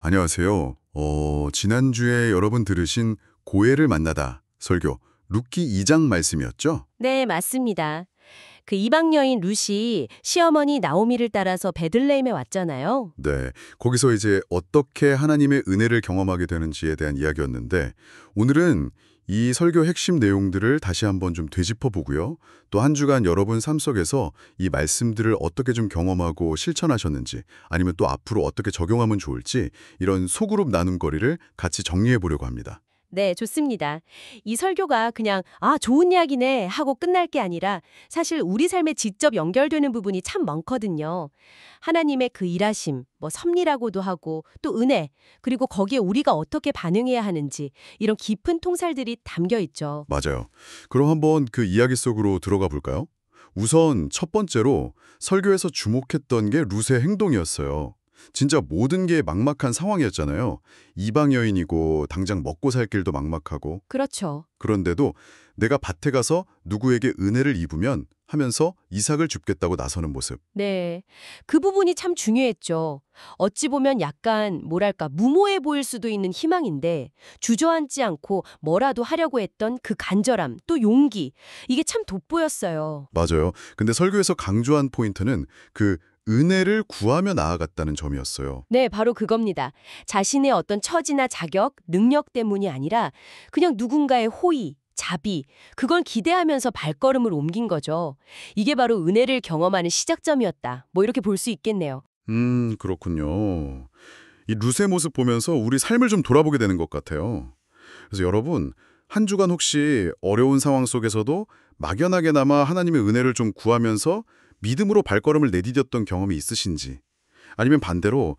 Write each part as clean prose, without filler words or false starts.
안녕하세요. 지난주에 여러분 들으신 고해를 만나다 설교 룻기 2장 말씀이었죠? 네, 맞습니다. 그 이방 여인 룻이 시어머니 나오미를 따라서 베들레헴에 왔잖아요. 네. 거기서 이제 어떻게 하나님의 은혜를 경험하게 되는지에 대한 이야기였는데 오늘은 이 설교 핵심 내용들을 다시 한번 좀 되짚어 보고요. 또 한 주간 여러분 삶 속에서 이 말씀들을 어떻게 좀 경험하고 실천하셨는지 아니면 또 앞으로 어떻게 적용하면 좋을지 이런 소그룹 나눔거리를 같이 정리해 보려고 합니다. 네, 좋습니다. 이 설교가 그냥 좋은 이야기네 하고 끝날 게 아니라 사실 우리 삶에 직접 연결되는 부분이 참 많거든요. 하나님의 그 일하심, 섭리라고도 하고 또 은혜, 그리고 거기에 우리가 어떻게 반응해야 하는지 이런 깊은 통살들이 담겨 있죠. 맞아요. 그럼 한번 그 이야기 속으로 들어가 볼까요? 우선 첫 번째로 설교에서 주목했던 게 룻의 행동이었어요. 진짜 모든 게 막막한 상황이었잖아요. 이방 여인이고 당장 먹고 살 길도 막막하고 그렇죠. 그런데도 내가 밭에 가서 누구에게 은혜를 입으면 하면서 이삭을 줍겠다고 나서는 모습. 네. 그 부분이 참 중요했죠. 어찌 보면 약간 뭐랄까 무모해 보일 수도 있는 희망인데 주저앉지 않고 뭐라도 하려고 했던 그 간절함 또 용기 이게 참 돋보였어요. 맞아요. 근데 설교에서 강조한 포인트는 그 은혜를 구하며 나아갔다는 점이었어요. 네, 바로 그겁니다. 자신의 어떤 처지나 자격, 능력 때문이 아니라 그냥 누군가의 호의, 자비, 그걸 기대하면서 발걸음을 옮긴 거죠. 이게 바로 은혜를 경험하는 시작점이었다. 이렇게 볼 수 있겠네요. 그렇군요. 이 룻의 모습 보면서 우리 삶을 좀 돌아보게 되는 것 같아요. 그래서 여러분, 한 주간 혹시 어려운 상황 속에서도 막연하게나마 하나님의 은혜를 좀 구하면서 믿음으로 발걸음을 내디뎠던 경험이 있으신지, 아니면 반대로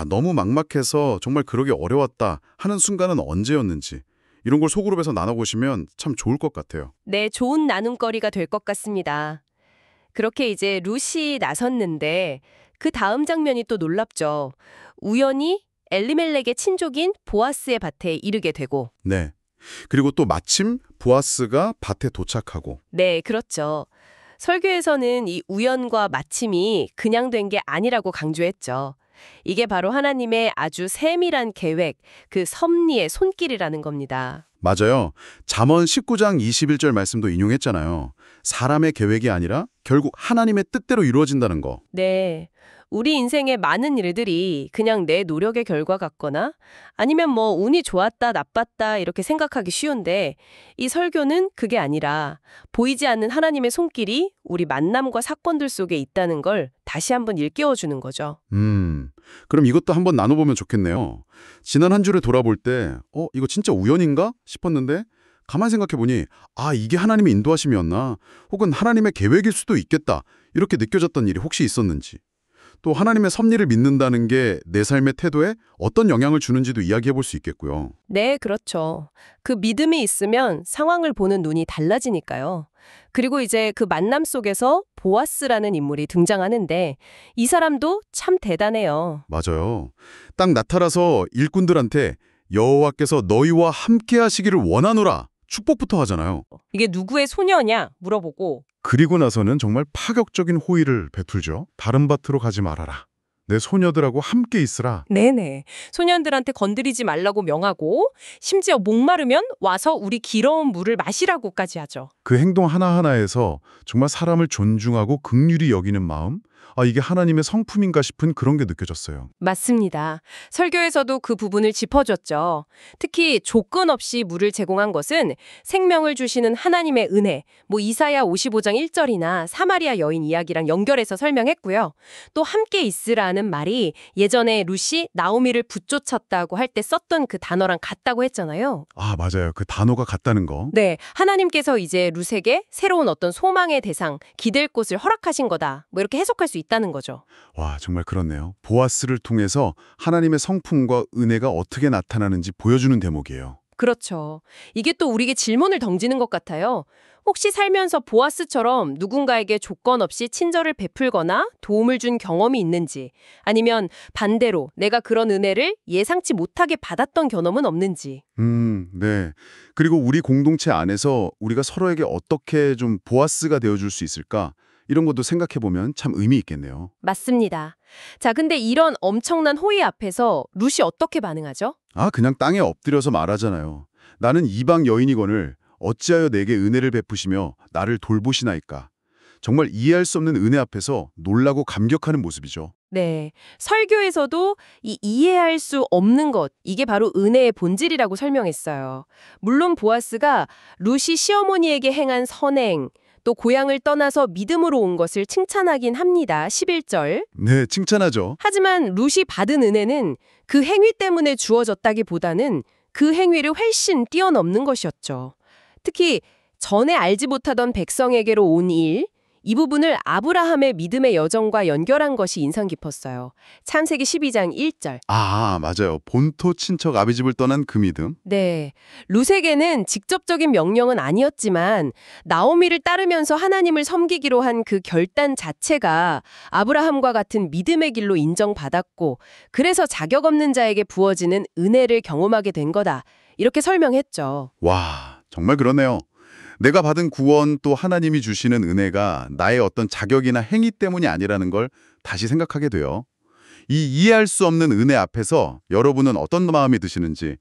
너무 막막해서 정말 그러기 어려웠다 하는 순간은 언제였는지 이런 걸 소그룹에서 나눠보시면 참 좋을 것 같아요. 네, 좋은 나눔거리가 될 것 같습니다. 그렇게 이제 룻이 나섰는데 그 다음 장면이 또 놀랍죠. 우연히 엘리멜렉의 친족인 보아스의 밭에 이르게 되고 네. 그리고 또 마침 보아스가 밭에 도착하고 네, 그렇죠. 설교에서는 이 우연과 마침이 그냥 된 게 아니라고 강조했죠. 이게 바로 하나님의 아주 세밀한 계획, 그 섭리의 손길이라는 겁니다. 맞아요. 잠언 19장 21절 말씀도 인용했잖아요. 사람의 계획이 아니라 결국 하나님의 뜻대로 이루어진다는 거. 네. 우리 인생의 많은 일들이 그냥 내 노력의 결과 같거나 아니면 운이 좋았다, 나빴다 이렇게 생각하기 쉬운데 이 설교는 그게 아니라 보이지 않는 하나님의 손길이 우리 만남과 사건들 속에 있다는 걸 다시 한번 일깨워주는 거죠. 그럼 이것도 한번 나눠보면 좋겠네요. 지난 한 주를 돌아볼 때, 이거 진짜 우연인가 싶었는데 가만 생각해보니 이게 하나님의 인도하심이었나? 혹은 하나님의 계획일 수도 있겠다. 이렇게 느껴졌던 일이 혹시 있었는지. 또 하나님의 섭리를 믿는다는 게 내 삶의 태도에 어떤 영향을 주는지도 이야기해 볼 수 있겠고요. 네, 그렇죠. 그 믿음이 있으면 상황을 보는 눈이 달라지니까요. 그리고 이제 그 만남 속에서 보아스라는 인물이 등장하는데 이 사람도 참 대단해요. 맞아요. 딱 나타나서 일꾼들한테 여호와께서 너희와 함께 하시기를 원하노라 축복부터 하잖아요. 이게 누구의 소녀냐 물어보고 그리고 나서는 정말 파격적인 호의를 베풀죠. 다른 밭으로 가지 말아라. 내 소녀들하고 함께 있으라. 네네. 소년들한테 건드리지 말라고 명하고 심지어 목마르면 와서 우리 길어온 물을 마시라고까지 하죠. 그 행동 하나하나에서 정말 사람을 존중하고 긍휼히 여기는 마음, 이게 하나님의 성품인가 싶은 그런 게 느껴졌어요. 맞습니다. 설교에서도 그 부분을 짚어줬죠. 특히 조건 없이 물을 제공한 것은 생명을 주시는 하나님의 은혜, 이사야 55장 1절이나 사마리아 여인 이야기랑 연결해서 설명했고요. 또 함께 있으라는 말이 예전에 룻이 나오미를 붙쫓았다고 할 때 썼던 그 단어랑 같다고 했잖아요. 맞아요. 그 단어가 같다는 거. 네, 하나님께서 이제 룻에게 새로운 어떤 소망의 대상, 기댈 곳을 허락하신 거다. 이렇게 해석할 수 있다는 거죠. 와, 정말 그렇네요. 보아스를 통해서 하나님의 성품과 은혜가 어떻게 나타나는지 보여주는 대목이에요. 그렇죠. 이게 또 우리에게 질문을 던지는 것 같아요. 혹시 살면서 보아스처럼 누군가에게 조건 없이 친절을 베풀거나 도움을 준 경험이 있는지, 아니면 반대로 내가 그런 은혜를 예상치 못하게 받았던 경험은 없는지. 네. 그리고 우리 공동체 안에서 우리가 서로에게 어떻게 좀 보아스가 되어줄 수 있을까? 이런 것도 생각해보면 참 의미 있겠네요. 맞습니다. 자, 근데 이런 엄청난 호의 앞에서 룻이 어떻게 반응하죠? 아, 그냥 땅에 엎드려서 말하잖아요. 나는 이방 여인이거늘 어찌하여 내게 은혜를 베푸시며 나를 돌보시나이까. 정말 이해할 수 없는 은혜 앞에서 놀라고 감격하는 모습이죠. 네, 설교에서도 이 이해할 수 없는 것, 이게 바로 은혜의 본질이라고 설명했어요. 물론 보아스가 룻이 시어머니에게 행한 선행, 또 고향을 떠나서 믿음으로 온 것을 칭찬하긴 합니다. 11절. 네, 칭찬하죠. 하지만 룻이 받은 은혜는 그 행위 때문에 주어졌다기보다는 그 행위를 훨씬 뛰어넘는 것이었죠. 특히 전에 알지 못하던 백성에게로 온 일, 이 부분을 아브라함의 믿음의 여정과 연결한 것이 인상 깊었어요. 창세기 12장 1절. 아, 맞아요. 본토 친척 아비집을 떠난 그 믿음. 네, 룻에게는 직접적인 명령은 아니었지만 나오미를 따르면서 하나님을 섬기기로 한 그 결단 자체가 아브라함과 같은 믿음의 길로 인정받았고 그래서 자격 없는 자에게 부어지는 은혜를 경험하게 된 거다. 이렇게 설명했죠. 와, 정말 그러네요. 내가 받은 구원 또 하나님이 주시는 은혜가 나의 어떤 자격이나 행위 때문이 아니라는 걸 다시 생각하게 돼요. 이 이해할 수 없는 은혜 앞에서 여러분은 어떤 마음이 드시는지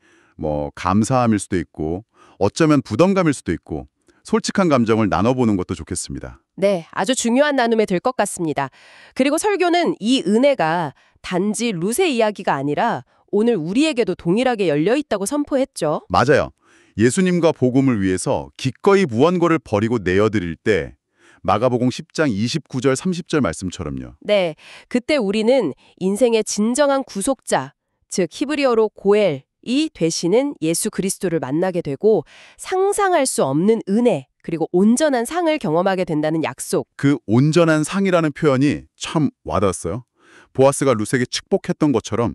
감사함일 수도 있고 어쩌면 부담감일 수도 있고 솔직한 감정을 나눠보는 것도 좋겠습니다. 네, 아주 중요한 나눔이 될 것 같습니다. 그리고 설교는 이 은혜가 단지 룻의 이야기가 아니라 오늘 우리에게도 동일하게 열려 있다고 선포했죠. 맞아요. 예수님과 복음을 위해서 기꺼이 무언가를 버리고 내어드릴 때 마가복음 10장 29절 30절 말씀처럼요. 네, 그때 우리는 인생의 진정한 구속자, 즉 히브리어로 고엘이 되시는 예수 그리스도를 만나게 되고 상상할 수 없는 은혜, 그리고 온전한 상을 경험하게 된다는 약속. 그 온전한 상이라는 표현이 참 와닿았어요. 보아스가 룻에게 축복했던 것처럼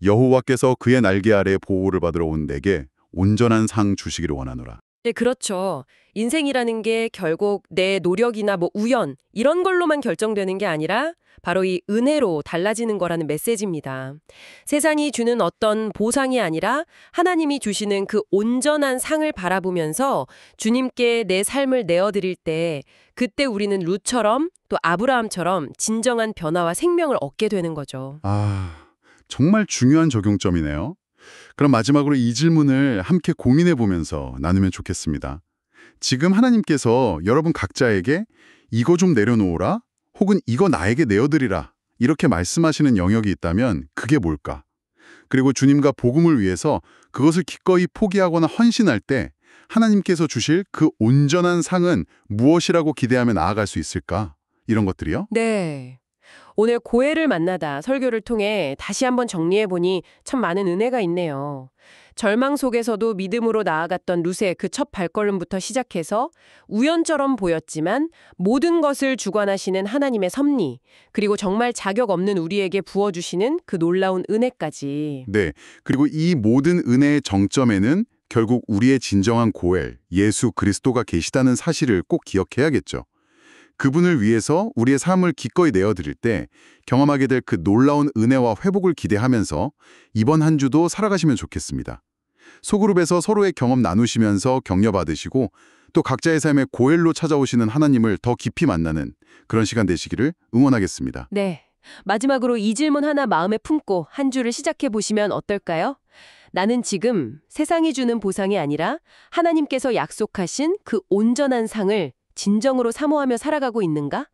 여호와께서 그의 날개 아래 보호를 받으러 온 내게 온전한 상 주시기를 원하노라. 네, 그렇죠. 인생이라는 게 결국 내 노력이나 우연 이런 걸로만 결정되는 게 아니라 바로 이 은혜로 달라지는 거라는 메시지입니다. 세상이 주는 어떤 보상이 아니라 하나님이 주시는 그 온전한 상을 바라보면서 주님께 내 삶을 내어드릴 때 그때 우리는 룻처럼 또 아브라함처럼 진정한 변화와 생명을 얻게 되는 거죠. 아, 정말 중요한 적용점이네요. 그럼 마지막으로 이 질문을 함께 고민해 보면서 나누면 좋겠습니다. 지금 하나님께서 여러분 각자에게 이거 좀 내려놓으라 혹은 이거 나에게 내어드리라 이렇게 말씀하시는 영역이 있다면 그게 뭘까? 그리고 주님과 복음을 위해서 그것을 기꺼이 포기하거나 헌신할 때 하나님께서 주실 그 온전한 상은 무엇이라고 기대하며 나아갈 수 있을까? 이런 것들이요? 네. 오늘 고해를 만나다 설교를 통해 다시 한번 정리해보니 참 많은 은혜가 있네요. 절망 속에서도 믿음으로 나아갔던 룻의 그 첫 발걸음부터 시작해서 우연처럼 보였지만 모든 것을 주관하시는 하나님의 섭리, 그리고 정말 자격 없는 우리에게 부어주시는 그 놀라운 은혜까지. 네. 그리고 이 모든 은혜의 정점에는 결국 우리의 진정한 고엘, 예수 그리스도가 계시다는 사실을 꼭 기억해야겠죠. 그분을 위해서 우리의 삶을 기꺼이 내어드릴 때 경험하게 될 그 놀라운 은혜와 회복을 기대하면서 이번 한 주도 살아가시면 좋겠습니다. 소그룹에서 서로의 경험 나누시면서 격려받으시고 또 각자의 삶의 고엘로 찾아오시는 하나님을 더 깊이 만나는 그런 시간 되시기를 응원하겠습니다. 네. 마지막으로 이 질문 하나 마음에 품고 한 주를 시작해 보시면 어떨까요? 나는 지금 세상이 주는 보상이 아니라 하나님께서 약속하신 그 온전한 상을 진정으로 사모하며 살아가고 있는가?